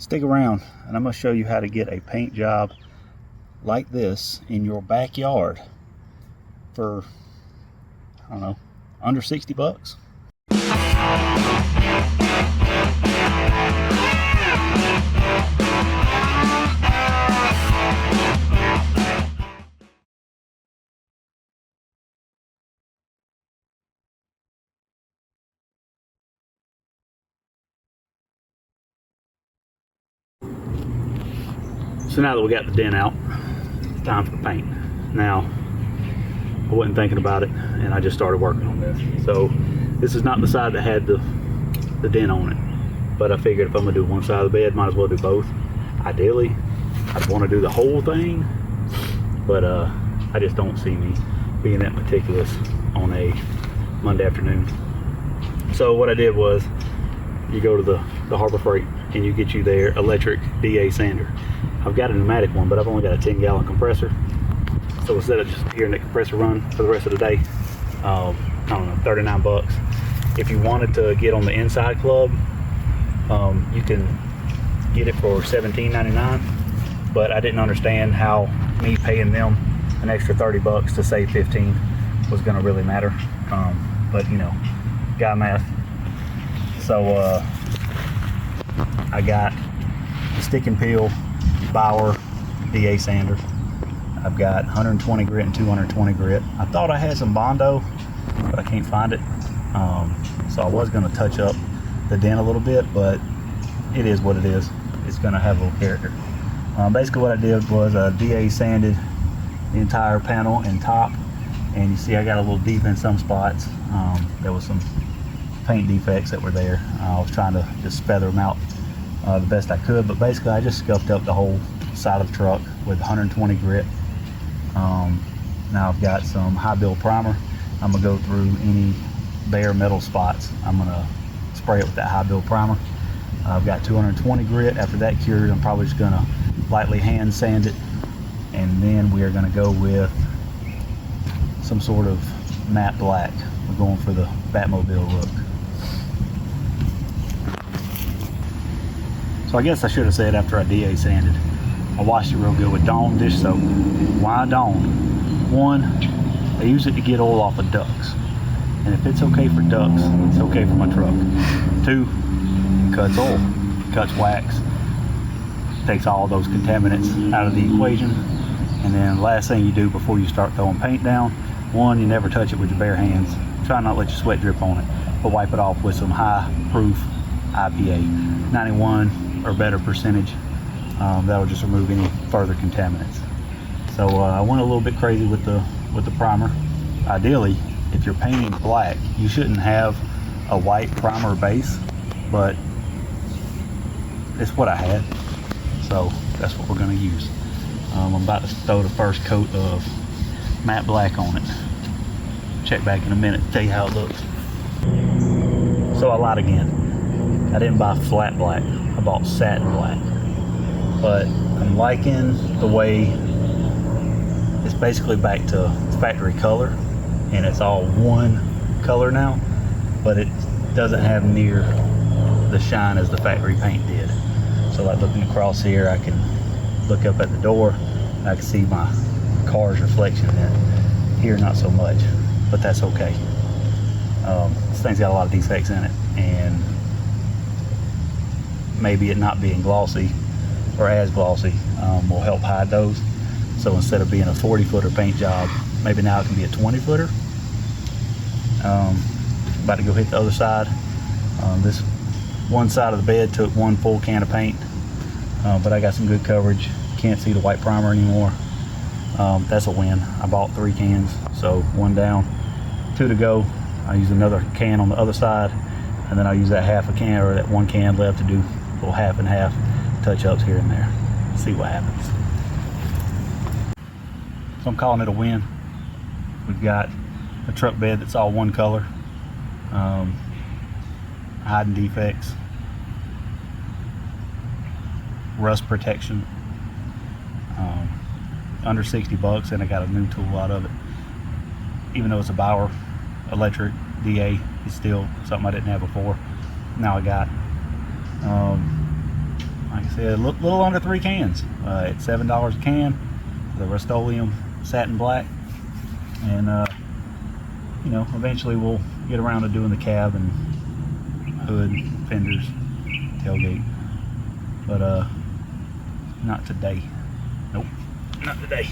Stick around and I'm going to show you how to get a paint job like this in your backyard for, I don't know, under 60 bucks. So now that we got the dent out, it's time for the paint. Now, I wasn't thinking about it and I just started working on this. So this is not the side that had the dent on it, but I figured if I'm gonna do one side of the bed, might as well do both. Ideally, I'd want to do the whole thing, but I just don't see me being that meticulous on a Monday afternoon. So what I did was, you go to the Harbor Freight and you get you their electric DA sander. I've got a pneumatic one, but I've only got a 10-gallon compressor. So instead of just hearing the compressor run for the rest of the day, I don't know, 39 bucks. If you wanted to get on the inside club, you can get it for $17.99, but I didn't understand how me paying them an extra 30 bucks to save 15 was gonna really matter. But you know, guy math. So I got the stick and peel Bauer DA sander. I've got 120 grit and 220 grit. I thought I had some Bondo, but I can't find it. So I was going to touch up the dent a little bit, but it is what it is. It's going to have a little character. Basically what I did was DA sanded the entire panel and top, and you see I got a little deep in some spots. There was some paint defects that were there. I was trying to just feather them out the best I could, but basically I just scuffed up the whole side of the truck with 120 grit. Now I've got some high build primer. I'm gonna go through any bare metal spots. I'm gonna spray it with that high build primer. I've got 220 grit. After that cures, I'm probably just gonna lightly hand sand it, and then we are gonna go with some sort of matte black. We're going for the Batmobile look. So I guess I should have said after I DA sanded, I washed it real good with Dawn dish soap. Why Dawn? One, I use it to get oil off of ducks. And if it's okay for ducks, it's okay for my truck. Two, it cuts oil, cuts wax, takes all those contaminants out of the equation. And then last thing you do before you start throwing paint down, one, you never touch it with your bare hands. Try not to let your sweat drip on it, but wipe it off with some high proof IPA, 91 or better percentage. That'll just remove any further contaminants. So I went a little bit crazy with the primer. Ideally, if you're painting black, you shouldn't have a white primer base, but it's what I had, so that's what we're going to use. I'm about to throw the first coat of matte black on it. Check back in a minute to tell you how it looks. So I lied again. I didn't buy flat black. I bought satin black. But I'm liking the way it's basically back to factory color, and it's all one color now, but it doesn't have near the shine as the factory paint did. So like looking across here, I can look up at the door and I can see my car's reflection in it. Here, not so much, but that's okay. This thing's got a lot of defects in it, and maybe it not being glossy or as glossy will help hide those. So instead of being a 40-footer paint job, maybe now it can be a 20-footer. About to go hit the other side. This one side of the bed took one full can of paint, but I got some good coverage. Can't see the white primer anymore. That's a win. I bought 3 cans, so 1 down, 2 to go. I use another can on the other side, and then I'll use that half a can or that 1 can left to do little half and half touch-ups here and there. See what happens. So I'm calling it a win. We've got a truck bed that's all one color, hiding defects, rust protection, under 60 bucks, and I got a new tool out of it. Even though it's a Bauer electric DA, it's still something I didn't have before. Now I got, like I said, a little under 3 cans. It's $7 a can. The Rust-Oleum satin black. And you know, eventually we'll get around to doing the cab and hood, fenders, tailgate. But not today. Nope, not today.